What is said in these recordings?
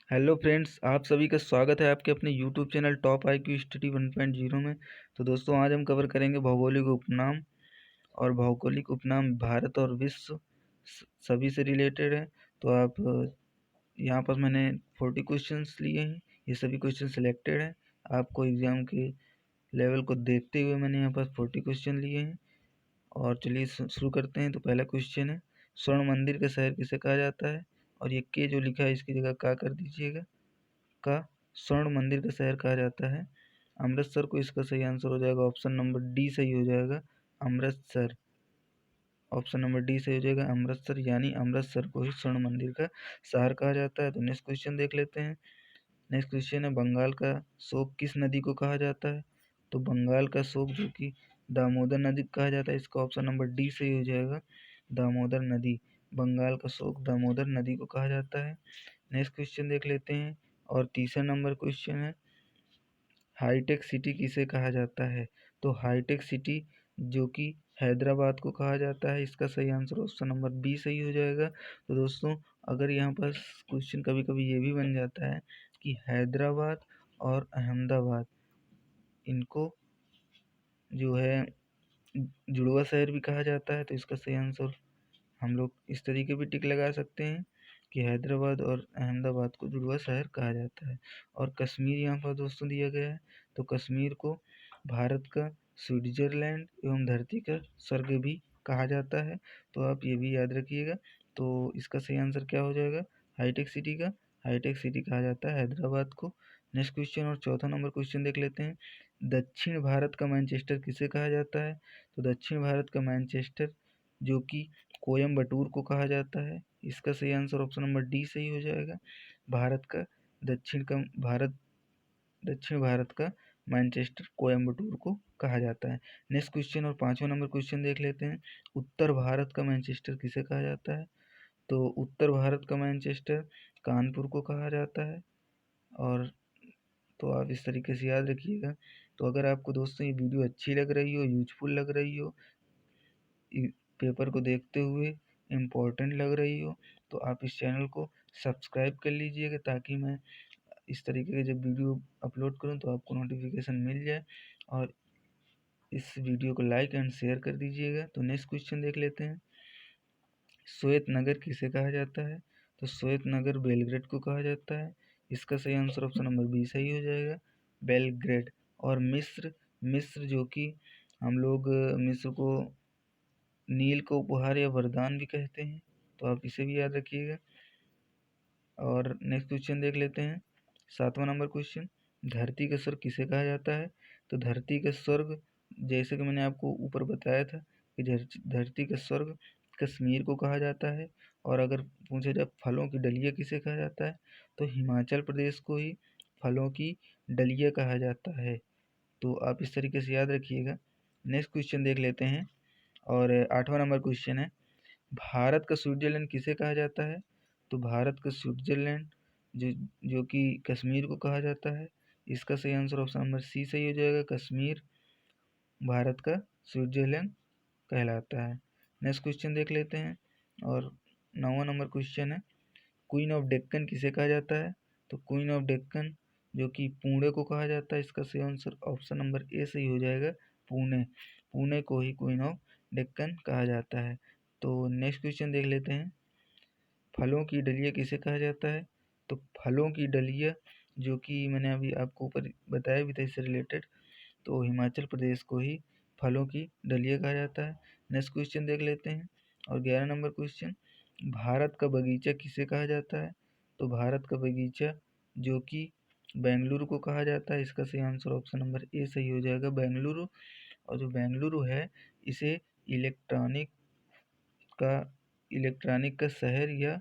Hello friends, आप सभी का स्वागत है आपके अपने YouTube channel top IQ study 1.0 में। तो दोस्तों, आज हम कवर करेंगे भौगोलिक उपनाम। और भौगोलिक उपनाम भारत और विश्व सभी से रिलेटेड है। तो आप यहाँ पर मैंने 40 क्वेश्चंस लिए हैं। ये सभी क्वेश्चन सिलेक्टेड हैं। आपको एग्ज़ाम के लेवल को देखते हुए मैंने यहाँ पर 40 क्वेश्चन लिए हैं। और चलिए शुरू करते हैं। तो पहला क्वेश्चन है, स्वर्ण मंदिर का शहर किसे कहा जाता है? और ये के जो लिखा है इसकी जगह का कर दीजिएगा। का स्वर्ण मंदिर का शहर कहा जाता है अमृतसर को। इसका सही आंसर हो जाएगा ऑप्शन नंबर डी सही हो जाएगा, अमृतसर। ऑप्शन नंबर डी सही हो जाएगा, अमृतसर। यानी अमृतसर को ही स्वर्ण मंदिर का शहर कहा जाता है। तो नेक्स्ट क्वेश्चन देख लेते हैं। नेक्स्ट क्वेश्चन है, बंगाल का शोक किस नदी को कहा जाता है? तो बंगाल का शोक जो कि दामोदर नदी को कहा जाता है, इसका ऑप्शन नंबर डी सही हो जाएगा, दामोदर नदी। बंगाल का शोक दामोदर नदी को कहा जाता है। नेक्स्ट क्वेश्चन देख लेते हैं। और तीसरा नंबर क्वेश्चन है, हाईटेक सिटी किसे कहा जाता है? तो हाईटेक सिटी जो कि हैदराबाद को कहा जाता है, इसका सही आंसर ऑप्शन नंबर बी सही हो जाएगा। तो दोस्तों, अगर यहाँ पर क्वेश्चन कभी कभी ये भी बन जाता है कि हैदराबाद और अहमदाबाद, इनको जो है जुड़वा शहर भी कहा जाता है, तो इसका सही आंसर हम लोग इस तरीके भी टिक लगा सकते हैं कि हैदराबाद और अहमदाबाद को जुड़वा शहर कहा जाता है। और कश्मीर यहाँ पर दोस्तों दिया गया है। तो कश्मीर को भारत का स्विट्जरलैंड एवं धरती का स्वर्ग भी कहा जाता है। तो आप ये भी याद रखिएगा। तो इसका सही आंसर क्या हो जाएगा? हाईटेक सिटी का हाईटेक सिटी कहा जाता है हैदराबाद को। नेक्स्ट क्वेश्चन और चौथा नंबर क्वेश्चन देख लेते हैं। दक्षिण भारत का मैनचेस्टर किसे कहा जाता है? तो दक्षिण भारत का मैनचेस्टर जो कि कोयम्बटूर को कहा जाता है, इसका सही आंसर ऑप्शन नंबर डी सही हो जाएगा। भारत का दक्षिण भारत का मैनचेस्टर कोयम्बटूर को कहा जाता है। नेक्स्ट क्वेश्चन और पांचवा नंबर क्वेश्चन देख लेते हैं। उत्तर भारत का मैनचेस्टर किसे कहा जाता है? तो उत्तर भारत का मैनचेस्टर कानपुर को कहा जाता है। और तो आप इस तरीके से याद रखिएगा। तो अगर आपको दोस्तों ये वीडियो अच्छी लग रही हो, यूजफुल लग रही हो, पेपर को देखते हुए इम्पोर्टेंट लग रही हो, तो आप इस चैनल को सब्सक्राइब कर लीजिएगा, ताकि मैं इस तरीके के जब वीडियो अपलोड करूं तो आपको नोटिफिकेशन मिल जाए। और इस वीडियो को लाइक एंड शेयर कर दीजिएगा। तो नेक्स्ट क्वेश्चन देख लेते हैं। श्वेत नगर किसे कहा जाता है? तो श्वेत नगर बेलग्रेड को कहा जाता है, इसका सही आंसर ऑप्शन नंबर बी सही हो जाएगा, बेलग्रेड। और मिस्र मिस्र जो कि हम लोग मिस्र को नील को उपहार या वरदान भी कहते हैं, तो आप इसे भी याद रखिएगा। और नेक्स्ट क्वेश्चन देख लेते हैं। सातवां नंबर क्वेश्चन, धरती का स्वर्ग किसे कहा जाता है? तो धरती का स्वर्ग, जैसे कि मैंने आपको ऊपर बताया था कि धरती का स्वर्ग कश्मीर को कहा जाता है। और अगर पूछा जाए फलों की डलिया किसे कहा जाता है, तो हिमाचल प्रदेश को ही फलों की डलिया कहा जाता है। तो आप इस तरीके से याद रखिएगा। नेक्स्ट क्वेश्चन देख लेते हैं। और आठवां नंबर क्वेश्चन है, भारत का स्विट्जरलैंड किसे कहा जाता है? तो भारत का स्विट्जरलैंड जो जो कि कश्मीर को कहा जाता है, इसका सही आंसर ऑप्शन नंबर सी सही हो जाएगा, कश्मीर भारत का स्विट्जरलैंड कहलाता है। नेक्स्ट क्वेश्चन देख लेते हैं। और नौवां नंबर क्वेश्चन है, क्वीन ऑफ डेक्कन किसे कहा जाता है? तो क्वीन ऑफ डेक्कन जो कि पुणे को कहा जाता है, इसका सही आंसर ऑप्शन नंबर ए सही हो जाएगा, पुणे। पुणे को ही क्वीन ऑफ डेक्कन कहा जाता है। तो नेक्स्ट क्वेश्चन देख लेते हैं। फलों की डलिया किसे कहा जाता है? तो फलों की डलिया जो कि मैंने अभी आपको ऊपर बताया भी था इससे रिलेटेड, तो हिमाचल प्रदेश को ही फलों की डलिया कहा जाता है। नेक्स्ट क्वेश्चन देख लेते हैं। और 11 नंबर क्वेश्चन, भारत का बगीचा किसे कहा जाता है? तो भारत का बगीचा जो कि बेंगलुरु को कहा जाता है, इसका सही आंसर ऑप्शन नंबर ए सही हो जाएगा, बेंगलुरु। और जो बेंगलुरु है, इसे इलेक्ट्रॉनिक का शहर या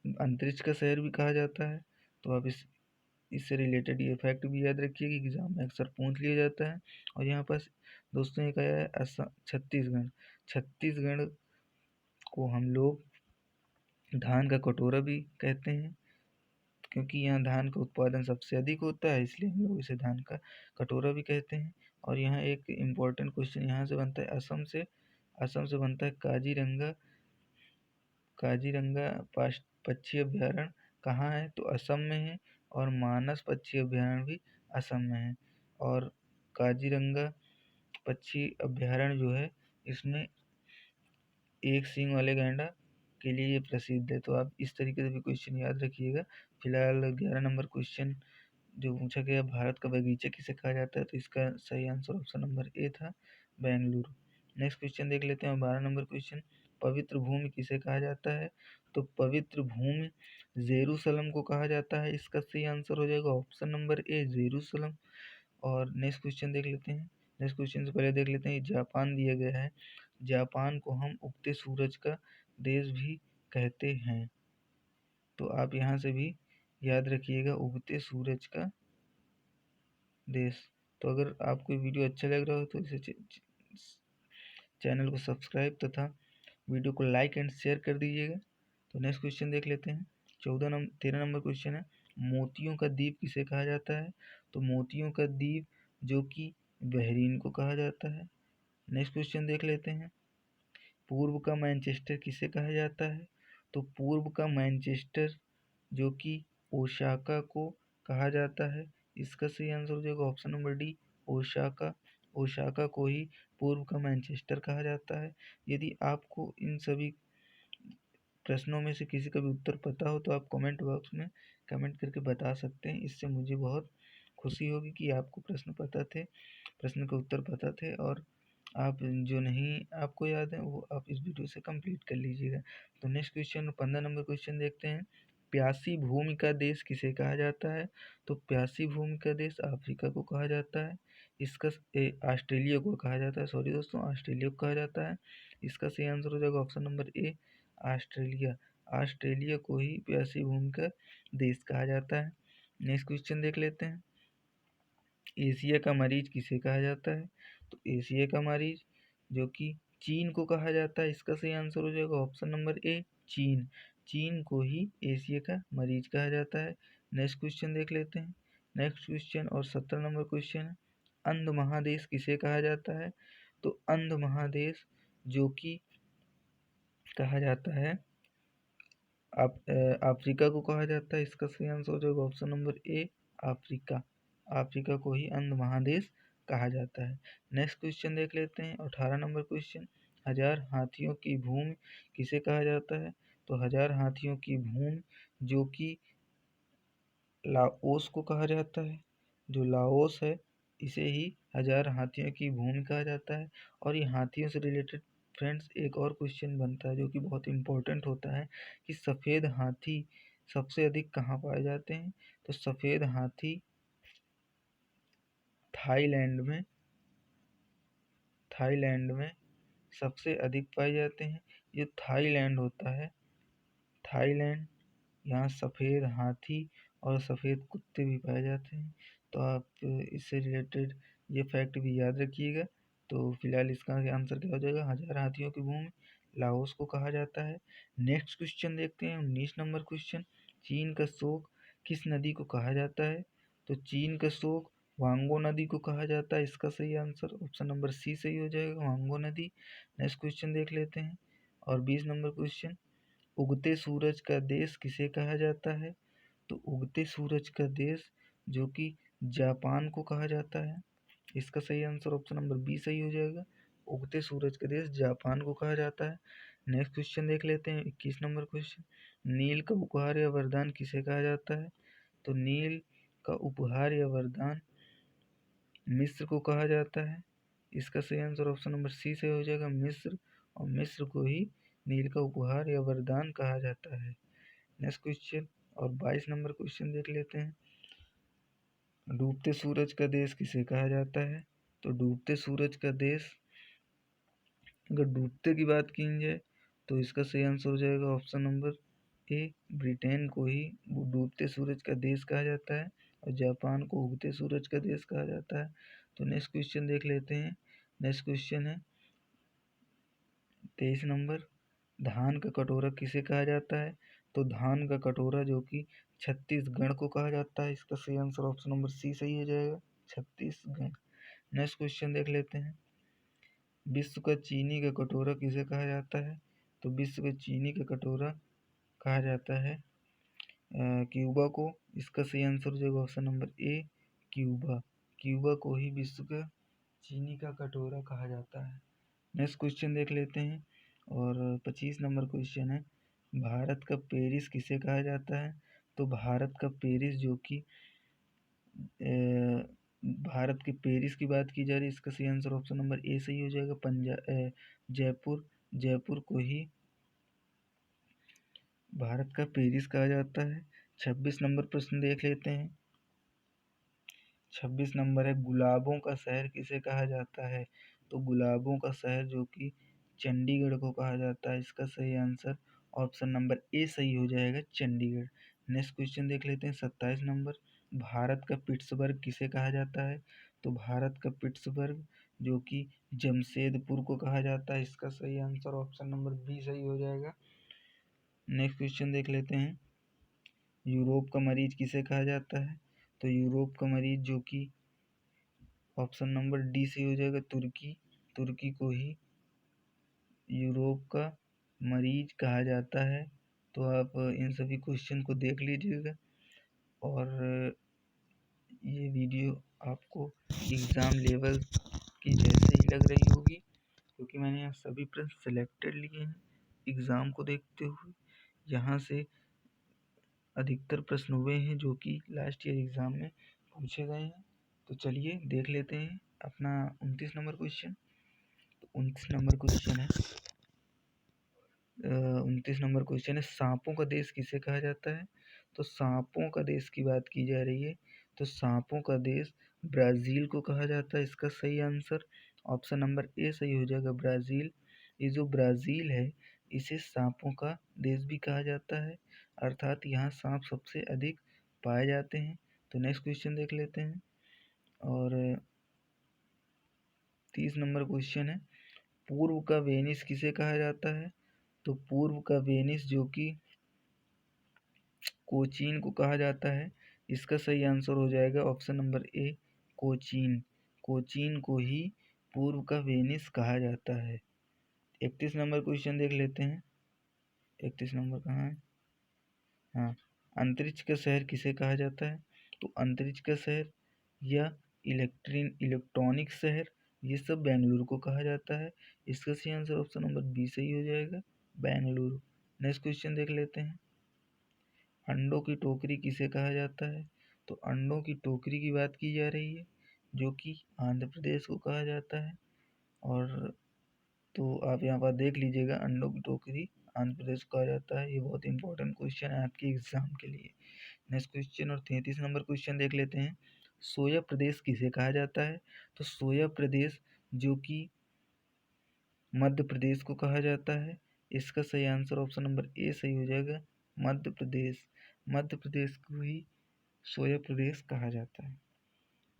अंतरिक्ष का शहर भी कहा जाता है। तो आप इससे रिलेटेड ये फैक्ट भी याद रखिए कि एग्जाम में अक्सर पूछ लिया जाता है। और यहाँ पास दोस्तों एक आया है छत्तीसगढ़। छत्तीसगढ़ को हम लोग धान का कटोरा भी कहते हैं, क्योंकि यहाँ धान का उत्पादन सबसे अधिक होता है, इसलिए हम लोग इसे धान का कटोरा भी कहते हैं। और यहाँ एक इम्पोर्टेंट क्वेश्चन यहाँ से बनता है, असम से बनता है काजीरंगा काजीरंगा पक्षी अभ्यारण्य कहाँ है? तो असम में है। और मानस पक्षी अभ्यारण्य भी असम में है। और काजीरंगा पक्षी अभ्यारण्य जो है इसमें एक सींग वाले गैंडा के लिए ये प्रसिद्ध है। तो आप इस तरीके से भी क्वेश्चन याद रखिएगा। फिलहाल 11 नंबर क्वेश्चन जो पूछा गया, भारत का बगीचा किसे कहा जाता है? तो इसका सही आंसर ऑप्शन नंबर ए था, बेंगलुरु। नेक्स्ट क्वेश्चन देख लेते हैं 12 नंबर क्वेश्चन, पवित्र भूमि किसे कहा जाता है? तो पवित्र भूमि जेरूसलम को कहा जाता है। इसका सही आंसर हो जाएगा ऑप्शन नंबर ए, जेरूसलम। और नेक्स्ट क्वेश्चन देख लेते हैं। नेक्स्ट क्वेश्चन से पहले देख लेते हैं जापान दिया गया है। जापान को हम उगते सूरज का देश भी कहते हैं। तो आप यहाँ से भी याद रखिएगा, उगते सूरज का देश। तो अगर आपको वीडियो अच्छा लग रहा हो तो इसे चैनल को सब्सक्राइब तथा वीडियो को लाइक एंड शेयर कर दीजिएगा। तो नेक्स्ट क्वेश्चन देख लेते हैं। 13 नंबर क्वेश्चन है, मोतियों का द्वीप किसे कहा जाता है? तो मोतियों का द्वीप जो कि बहरीन को कहा जाता है। नेक्स्ट क्वेश्चन देख लेते हैं, पूर्व का मैनचेस्टर किसे कहा जाता है? तो पूर्व का मैनचेस्टर जो कि ओसाका को कहा जाता है। इसका सही आंसर हो जाएगा option number D, Osaka. Osaka को ही पूर्व का मैनचेस्टर कहा जाता है। यदि आपको इन सभी प्रश्नों में से किसी का भी उत्तर पता हो तो आप कमेंट बॉक्स में कमेंट करके बता सकते हैं। इससे मुझे बहुत खुशी होगी कि आपको प्रश्न पता थे, प्रश्न का उत्तर पता थे। और आप जो नहीं आपको याद है वो आप इस वीडियो से कंप्लीट कर लीजिएगा। तो नेक्स्ट क्वेश्चन 15 नंबर क्वेश्चन देखते हैं, प्यासी भूमि का देश किसे कहा जाता है? तो प्यासी भूमि का देश अफ्रीका को कहा जाता है। इसका ऑस्ट्रेलिया को कहा जाता है, सॉरी दोस्तों, ऑस्ट्रेलिया को कहा जाता है। इसका सही आंसर हो जाएगा option number A, Australia. Australia को ही प्यासी भूमि का देश कहा जाता है। नेक्स्ट क्वेश्चन देख लेते हैं, एशिया का मरीज किसे कहा जाता है? तो एशिया का मरीज जो कि चीन को कहा जाता है। इसका सही आंसर हो जाएगा ऑप्शन नंबर ए, चीन। चीन को ही एशिया का मरीज कहा जाता है। नेक्स्ट क्वेश्चन देख लेते हैं। नेक्स्ट क्वेश्चन और 17 नंबर क्वेश्चन है, अंध महादेश किसे कहा जाता है? तो अंध महादेश जो कि कहा जाता है अफ्रीका को कहा जाता है। इसका सही आंसर हो जाएगा option number A, Africa. Africa को ही अंध महादेश कहा जाता है। नेक्स्ट क्वेश्चन देख लेते हैं 18 नंबर क्वेश्चन, हजार हाथियों की भूमि किसे कहा जाता है? तो हजार हाथियों की भूमि जो कि लाओस को कहा जाता है। जो लाओस है इसे ही हजार हाथियों की भूमि कहा जाता है। और ये हाथियों से रिलेटेड फ्रेंड्स एक और क्वेश्चन बनता है जो कि बहुत इंपॉर्टेंट होता है कि सफ़ेद हाथी सबसे अधिक कहाँ पाए जाते हैं? तो सफ़ेद हाथी थाईलैंड में सबसे अधिक पाए जाते हैं। जो थाईलैंड होता है, थाईलैंड, यहाँ सफ़ेद हाथी और सफ़ेद कुत्ते भी पाए जाते हैं। तो आप इससे रिलेटेड ये फैक्ट भी याद रखिएगा। तो फिलहाल इसका आंसर क्या हो जाएगा, हजार हाथियों की भूमि लाओस को कहा जाता है। नेक्स्ट क्वेश्चन देखते हैं 19 नंबर क्वेश्चन, चीन का शोक किस नदी को कहा जाता है? तो चीन का शोक वांगो नदी को कहा जाता है। इसका सही आंसर ऑप्शन नंबर सी सही हो जाएगा, वांगो नदी। नेक्स्ट क्वेश्चन देख लेते हैं। और 20 नंबर क्वेश्चन, उगते सूरज का देश किसे कहा जाता है? तो उगते सूरज का देश जो कि जापान को कहा जाता है। इसका सही आंसर ऑप्शन नंबर बी सही हो जाएगा, उगते सूरज का देश जापान को कहा जाता है। नेक्स्ट क्वेश्चन देख लेते हैं 21 नंबर क्वेश्चन, नील का उपहार या वरदान किसे कहा जाता है? तो नील का उपहार या वरदान मिस्र को कहा जाता है। इसका सही आंसर ऑप्शन नंबर सी से हो जाएगा, मिस्र। और मिस्र को ही नील का उपहार या वरदान कहा जाता है। नेक्स्ट क्वेश्चन और 22 नंबर क्वेश्चन देख लेते हैं, डूबते सूरज का देश किसे कहा जाता है? तो डूबते सूरज का देश, अगर डूबते की बात की जाए तो इसका सही आंसर हो जाएगा ऑप्शन नंबर ए, ब्रिटेन को ही डूबते सूरज का देश कहा जाता है। और जापान को उगते सूरज का देश कहा जाता है। तो नेक्स्ट क्वेश्चन देख लेते हैं। नेक्स्ट क्वेश्चन है 23 नंबर, धान का कटोरा किसे कहा जाता है? तो धान का कटोरा जो कि छत्तीसगढ़ को कहा जाता है। इसका सही आंसर ऑप्शन नंबर सी सही हो जाएगा, छत्तीसगढ़। नेक्स्ट क्वेश्चन देख लेते हैं, विश्व का चीनी का कटोरा किसे कहा जाता है? तो विश्व का चीनी का कटोरा कहा जाता है क्यूबा को। इसका सही आंसर हो जाएगा option number A, Cuba. Cuba को ही विश्व का चीनी का कटोरा कहा जाता है। नेक्स्ट क्वेश्चन देख लेते हैं, और 25 नंबर क्वेश्चन है, भारत का पेरिस किसे कहा जाता है? तो भारत का पेरिस जो कि भारत के पेरिस की बात की जा रही है, इसका सही आंसर ऑप्शन नंबर ए सही हो जाएगा, जयपुर। जयपुर को ही भारत का पेरिस कहा जाता है। 26 नंबर प्रश्न देख लेते हैं। 26 नंबर है, गुलाबों का शहर किसे कहा जाता है? तो गुलाबों का शहर जो कि चंडीगढ़ को कहा जाता है। इसका सही आंसर ऑप्शन नंबर ए सही हो जाएगा, चंडीगढ़। नेक्स्ट क्वेश्चन देख लेते हैं, 27 नंबर, भारत का पिट्सबर्ग किसे कहा जाता है? तो भारत का पिट्सबर्ग जो कि जमशेदपुर को कहा जाता है। इसका सही आंसर ऑप्शन नंबर बी सही हो जाएगा। नेक्स्ट क्वेश्चन देख लेते हैं, यूरोप का मरीज किसे कहा जाता है? तो यूरोप का मरीज जो कि ऑप्शन नंबर डी से हो जाएगा, तुर्की। तुर्की को ही यूरोप का मरीज कहा जाता है। तो आप इन सभी क्वेश्चन को देख लीजिएगा, और ये वीडियो आपको एग्ज़ाम लेवल की जैसे ही लग रही होगी, क्योंकि मैंने यहाँ सभी प्रश्न सिलेक्टेड लिए हैं एग्ज़ाम को देखते हुए। यहाँ से अधिकतर प्रश्न हुए हैं जो कि लास्ट ईयर एग्ज़ाम में पूछे गए हैं। तो चलिए देख लेते हैं अपना 29 नंबर क्वेश्चन। तो 29 नंबर क्वेश्चन है 29 नंबर क्वेश्चन है, सांपों का देश किसे कहा जाता है? तो सांपों का देश की बात की जा रही है, तो सांपों का देश ब्राज़ील को कहा जाता है। इसका सही आंसर ऑप्शन नंबर ए सही हो जाएगा, ब्राज़ील। ये जो ब्राज़ील है, इसे सांपों का देश भी कहा जाता है, अर्थात यहाँ सांप सबसे अधिक पाए जाते हैं। तो नेक्स्ट क्वेश्चन देख लेते हैं, और 30 नंबर क्वेश्चन है, पूर्व का वेनिस किसे कहा जाता है? तो पूर्व का वेनिस जो कि कोचीन को कहा जाता है। इसका सही आंसर हो जाएगा option number A, Cochin. Cochin को ही पूर्व का वेनिस कहा जाता है। 31 नंबर क्वेश्चन देख लेते हैं। 31 नंबर कहाँ है? हाँ, अंतरिक्ष का शहर किसे कहा जाता है? तो अंतरिक्ष का शहर या इलेक्ट्रॉनिक शहर, ये सब बेंगलुरु को कहा जाता है। इसका सही आंसर ऑप्शन नंबर बी सही हो जाएगा, बेंगलुरु। नेक्स्ट क्वेश्चन देख लेते हैं, अंडों की टोकरी किसे कहा जाता है? तो अंडों की टोकरी की बात की जा रही है, जो कि आंध्र प्रदेश को कहा जाता है। और तो आप यहाँ पर देख लीजिएगा, अंडों की टोकरी आंध्र प्रदेश को कहा जाता है। ये बहुत इंपॉर्टेंट क्वेश्चन है आपके एग्जाम के लिए। नेक्स्ट क्वेश्चन और 33 नंबर क्वेश्चन देख लेते हैं, सोया प्रदेश किसे कहा जाता है? तो सोया प्रदेश जो कि मध्य प्रदेश को कहा जाता है। इसका सही आंसर ऑप्शन नंबर ए सही हो जाएगा, मध्य प्रदेश। मध्य प्रदेश को ही सोया प्रदेश कहा जाता है।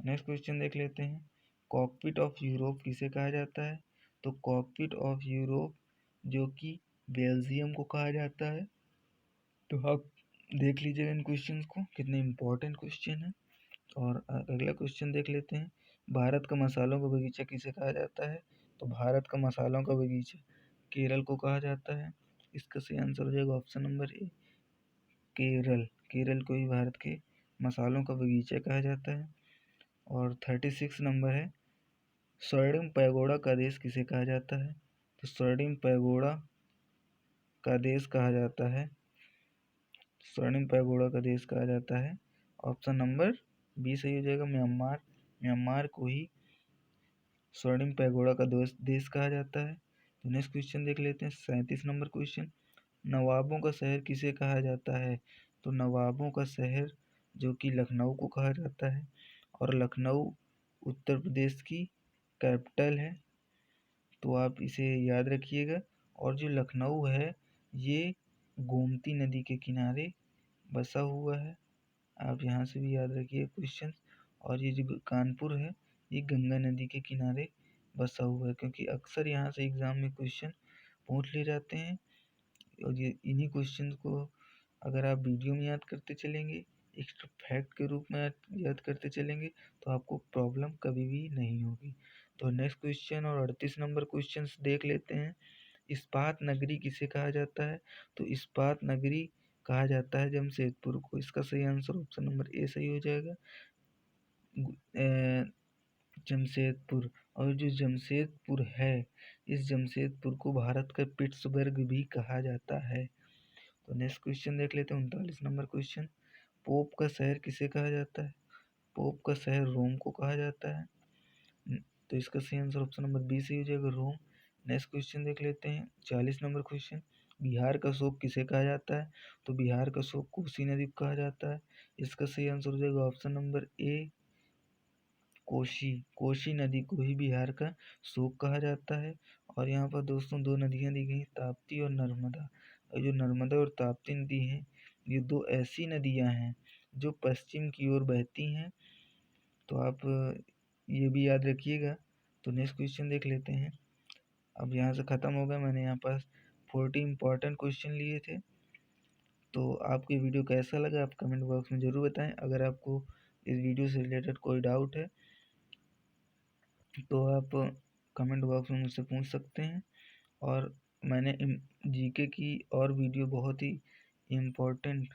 नेक्स्ट क्वेश्चन देख लेते हैं, कॉकपिट ऑफ यूरोप किसे कहा जाता है? तो कॉकपिट ऑफ यूरोप जो कि बेल्जियम को कहा जाता है। तो आप देख लीजिएगा इन क्वेश्चंस को, कितने इंपॉर्टेंट क्वेश्चन है। और अगला क्वेश्चन देख लेते हैं, भारत का मसालों का बगीचा किसे कहा जाता है? तो भारत का मसालों का बगीचा केरल को कहा जाता है। इसका सही आंसर हो जाएगा option number A, Kerala. Kerala को ही भारत के मसालों का बगीचा कहा जाता है। और 36 नंबर है, स्वर्णिम पैगोडा का देश किसे कहा जाता है? तो स्वर्णिम पैगोडा का देश कहा जाता है, स्वर्णिम पैगोडा का देश कहा जाता है, ऑप्शन नंबर बी सही हो जाएगा, म्यांमार। म्यांमार को ही स्वर्णिम पैगोडा का देश कहा जाता है। तो नेक्स्ट क्वेश्चन देख लेते हैं, 37 नंबर क्वेश्चन, नवाबों का शहर किसे कहा जाता है? तो नवाबों का शहर जो कि लखनऊ को कहा जाता है, और लखनऊ उत्तर प्रदेश की कैपिटल है। तो आप इसे याद रखिएगा। और जो लखनऊ है, ये गोमती नदी के किनारे बसा हुआ है। आप यहाँ से भी याद रखिए क्वेश्चन। और ये जो कानपुर है, ये गंगा नदी के किनारे बसा हुआ है, क्योंकि अक्सर यहाँ से एग्ज़ाम में क्वेश्चन पूछ ले जाते हैं। और ये इन्हीं क्वेश्चन को अगर आप वीडियो में याद करते चलेंगे, एक्स्ट्रा फैक्ट के रूप में याद करते चलेंगे, तो आपको प्रॉब्लम कभी भी नहीं होगी। तो नेक्स्ट क्वेश्चन और 38 नंबर क्वेश्चन देख लेते हैं। इस्पात नगरी किसे कहा जाता है? तो इस्पात नगरी कहा जाता है जमशेदपुर को। इसका सही आंसर ऑप्शन नंबर ए सही हो जाएगा, जमशेदपुर। और जो जमशेदपुर है, इस जमशेदपुर को भारत का पिट्सबर्ग भी कहा जाता है। तो नेक्स्ट क्वेश्चन देख लेते हैं, 39 नंबर क्वेश्चन। पोप का शहर किसे कहा जाता है? पोप का शहर रोम को कहा जाता है। तो इसका सही आंसर ऑप्शन नंबर बी सही हो जाएगा, रोम। नेक्स्ट क्वेश्चन देख लेते हैं, 40 नंबर क्वेश्चन। बिहार का शोक किसे कहा जाता है? तो बिहार का शोक कोसी नदी को कहा जाता है। इसका सही आंसर हो जाएगा option number A, Kosi. Kosi नदी को ही बिहार का शोक कहा जाता है। और यहाँ पर दोस्तों दो नदियाँ दी गई, ताप्ती और नर्मदा। और जो नर्मदा और ताप्ती नदी हैं, ये दो ऐसी नदियाँ हैं जो पश्चिम की ओर बहती हैं। तो आप ये भी याद रखिएगा। तो नेक्स्ट क्वेश्चन देख लेते हैं। अब यहाँ से ख़त्म हो गया, मैंने यहाँ पास 40 इंपॉर्टेंट क्वेश्चन लिए थे। तो आपको ये वीडियो कैसा लगा आप कमेंट बॉक्स में ज़रूर बताएं। अगर आपको इस वीडियो से रिलेटेड कोई डाउट है तो आप कमेंट बॉक्स में मुझसे पूछ सकते हैं। और मैंने जीके की और वीडियो बहुत ही इम्पोर्टेंट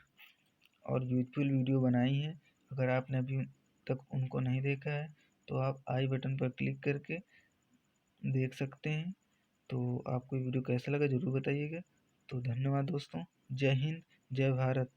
और यूजफुल वीडियो बनाई है। अगर आपने अभी तक उनको नहीं देखा है तो आप आई बटन पर क्लिक करके देख सकते हैं। तो आपको ये वीडियो कैसा लगा ज़रूर बताइएगा। तो धन्यवाद दोस्तों, जय हिंद, जय भारत।